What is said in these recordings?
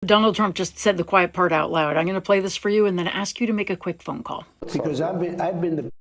Donald Trump just said the quiet part out loud. I'm going to play this for you and then ask you to make a quick phone call. Because I've been the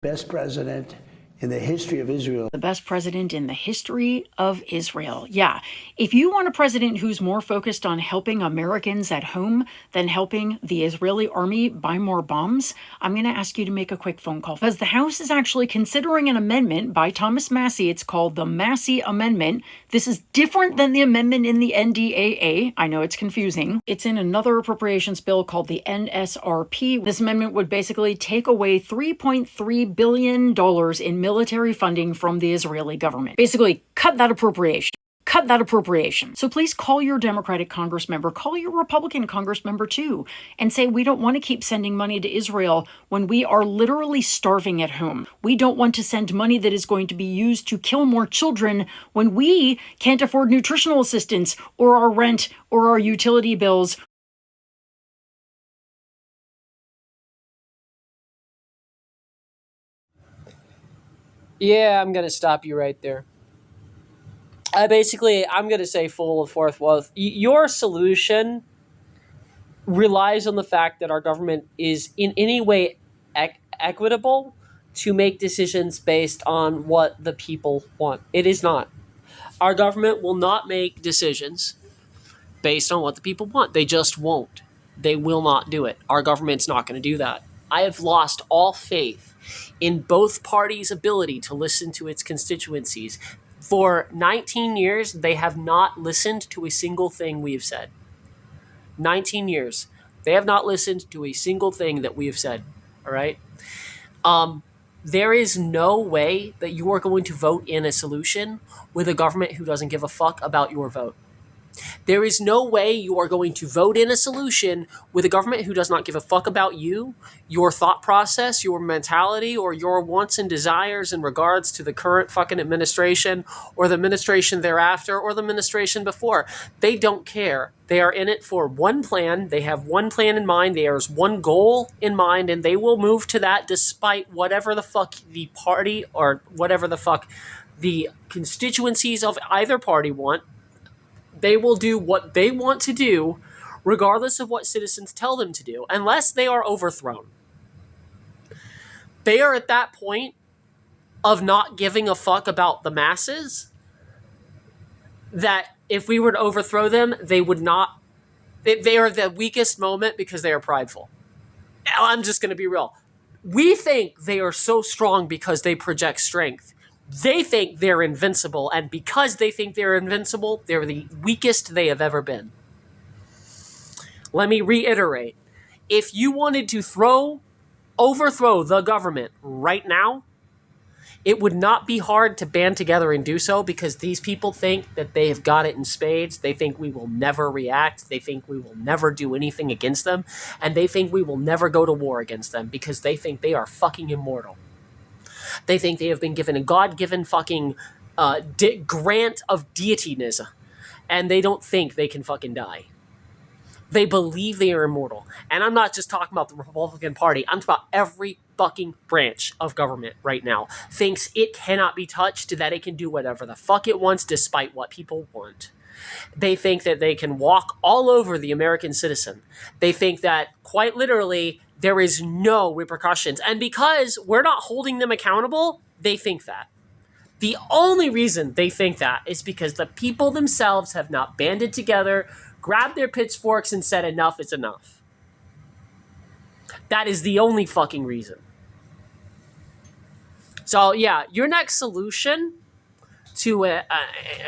best president in the history of Israel. The best president in the history of Israel. Yeah. If you want a president who's more focused on helping Americans at home than helping the Israeli army buy more bombs, I'm going to ask you to make a quick phone call. Because the House is actually considering an amendment by Thomas Massie. It's called the Massie Amendment. This is different than the amendment in the NDAA. I know it's confusing. It's in another appropriations bill called the NSRP. This amendment would basically take away $3.3 billion in military funding from the Israeli government. Basically, cut that appropriation. Cut that appropriation. So please call your Democratic Congress member, call your Republican Congress member too, and say we don't want to keep sending money to Israel when we are literally starving at home. We don't want to send money that is going to be used to kill more children when we can't afford nutritional assistance or our rent or our utility bills. Yeah, I'm going to stop you right there. I'm going to say full of forthwith. Your solution relies on the fact that our government is in any way equitable to make decisions based on what the people want. It is not. Our government will not make decisions based on what the people want. They just won't. They will not do it. Our government's not going to do that. I have lost all faith in both parties' ability to listen to its constituencies. For 19 years, they have not listened to a single thing we have said. 19 years. They have not listened to a single thing that we have said. All right? There is no way that you are going to vote in a solution with a government who doesn't give a fuck about your vote. There is no way you are going to vote in a solution with a government who does not give a fuck about you, your thought process, your mentality, or your wants and desires in regards to the current fucking administration or the administration thereafter or the administration before. They don't care. They are in it for one plan. They have one plan in mind. There's one goal in mind, and they will move to that despite whatever the fuck the party or whatever the fuck the constituencies of either party want. They will do what they want to do, regardless of what citizens tell them to do, unless they are overthrown. They are at that point of not giving a fuck about the masses that if we were to overthrow them, they would not. They are the weakest moment because they are prideful. I'm just going to be real. We think they are so strong because they project strength. They think they're invincible, and because they think they're invincible, they're the weakest they have ever been. Let me reiterate. If you wanted to overthrow the government right now, it would not be hard to band together and do so because these people think that they have got it in spades. They think we will never react. They think we will never do anything against them. And they think we will never go to war against them because they think they are fucking immortal. They think they have been given a God-given fucking grant of deityness, and they don't think they can fucking die. They believe they are immortal. And I'm not just talking about the Republican Party. I'm talking about every fucking branch of government right now thinks it cannot be touched, that it can do whatever the fuck it wants despite what people want. They think that they can walk all over the American citizen. They think that, quite literally, there is no repercussions. And because we're not holding them accountable, they think that. The only reason they think that is because the people themselves have not banded together, grabbed their pitchforks, and said enough is enough. That is the only fucking reason. So, yeah, your next solution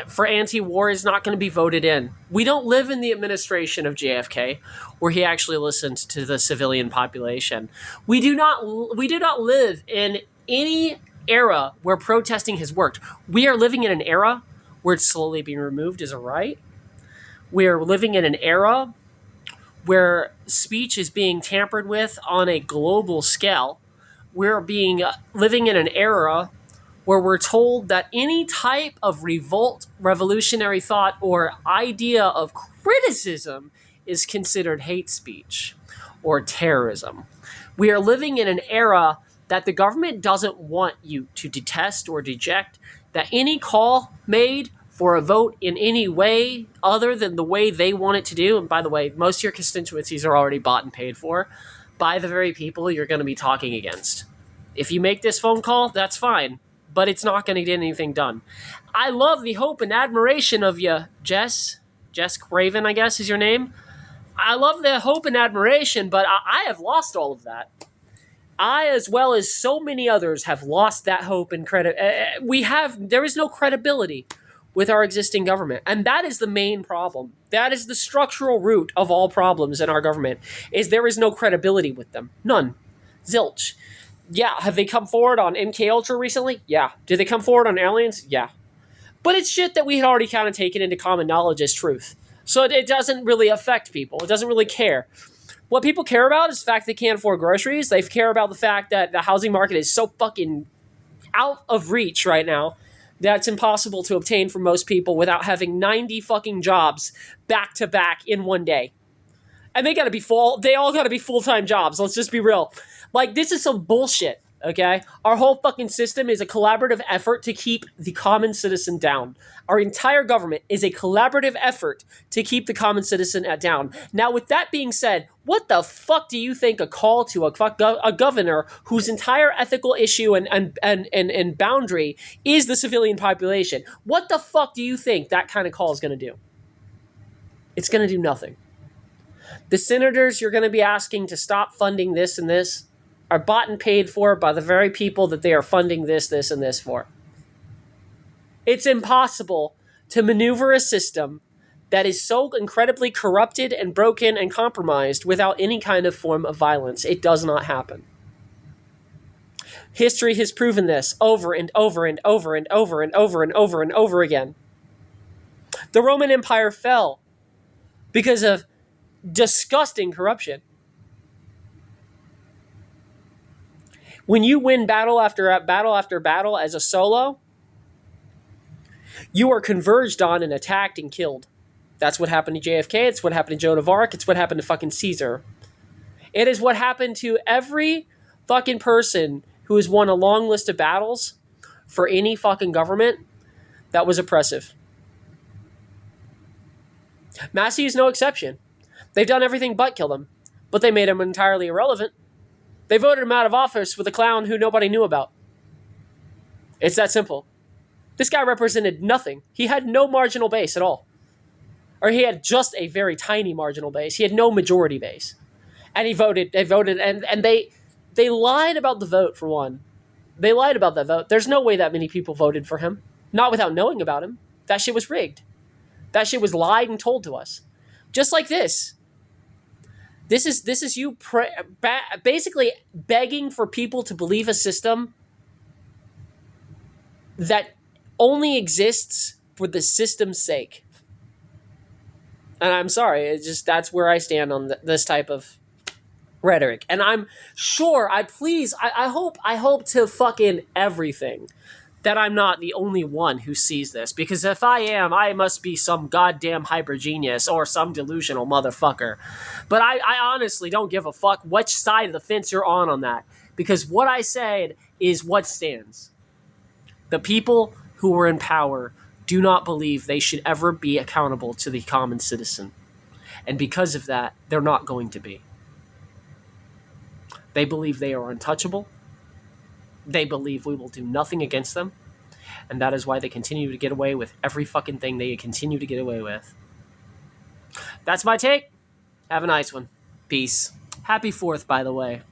for anti-war is not going to be voted in. We don't live in the administration of JFK, where he actually listened to the civilian population. We do not live in any era where protesting has worked. We are living in an era where it's slowly being removed as a right. We're living in an era where speech is being tampered with on a global scale. We're living in an era where we're told that any type of revolt, revolutionary thought, or idea of criticism is considered hate speech or terrorism. We are living in an era that the government doesn't want you to detest or deject, that any call made for a vote in any way other than the way they want it to do, and by the way, most of your constituencies are already bought and paid for by the very people you're going to be talking against. If you make this phone call, that's fine, but it's not going to get anything done. I love the hope and admiration of you, Jess. Jess Craven, I guess, is your name. I love the hope and admiration, but I have lost all of that. I, as well as so many others, have lost that hope and credit. There is no credibility with our existing government. And that is the main problem. That is the structural root of all problems in our government, is there is no credibility with them. None. Zilch. Yeah, have they come forward on MK Ultra recently? Yeah. Did they come forward on aliens? Yeah. But it's shit that we had already kind of taken into common knowledge as truth. So it doesn't really affect people. It doesn't really care. What people care about is the fact they can't afford groceries. They care about the fact that the housing market is so fucking out of reach right now that it's impossible to obtain for most people without having 90 fucking jobs back to back in one day. And they all gotta be full-time jobs. Let's just be real. Like, this is some bullshit, okay? Our whole fucking system is a collaborative effort to keep the common citizen down. Our entire government is a collaborative effort to keep the common citizen down. Now, with that being said, what the fuck do you think a call to a governor whose entire ethical issue and boundary is the civilian population? What the fuck do you think that kind of call is going to do? It's going to do nothing. The senators you're going to be asking to stop funding this and this are bought and paid for by the very people that they are funding this, and this for. It's impossible to maneuver a system that is so incredibly corrupted and broken and compromised without any kind of form of violence. It does not happen. History has proven this over and over and over and over and over and over and over again. The Roman Empire fell because of disgusting corruption. When you win battle after battle after battle as a solo, you are converged on and attacked and killed. That's what happened to JFK. It's what happened to Joan of Arc. It's what happened to fucking Caesar. It is what happened to every fucking person who has won a long list of battles for any fucking government that was oppressive. Massey is no exception. They've done everything but kill him, but they made him entirely irrelevant. They voted him out of office with a clown who nobody knew about. It's that simple. This guy represented nothing. He had no marginal base at all. Or he had just a very tiny marginal base. He had no majority base. And they voted, and they lied about the vote, for one. They lied about that vote. There's no way that many people voted for him. Not without knowing about him. That shit was rigged. That shit was lied and told to us. Just like this. This is you basically begging for people to believe a system that only exists for the system's sake. And I'm sorry, it's just that's where I stand on this type of rhetoric. And I'm sure, I hope to fucking everything that I'm not the only one who sees this. Because if I am, I must be some goddamn hyper genius or some delusional motherfucker. But I honestly don't give a fuck which side of the fence you're on that. Because what I said is what stands. The people who are in power do not believe they should ever be accountable to the common citizen. And because of that, they're not going to be. They believe they are untouchable. They believe we will do nothing against them. And that is why they continue to get away with every fucking thing they continue to get away with. That's my take. Have a nice one. Peace. Happy 4th, by the way.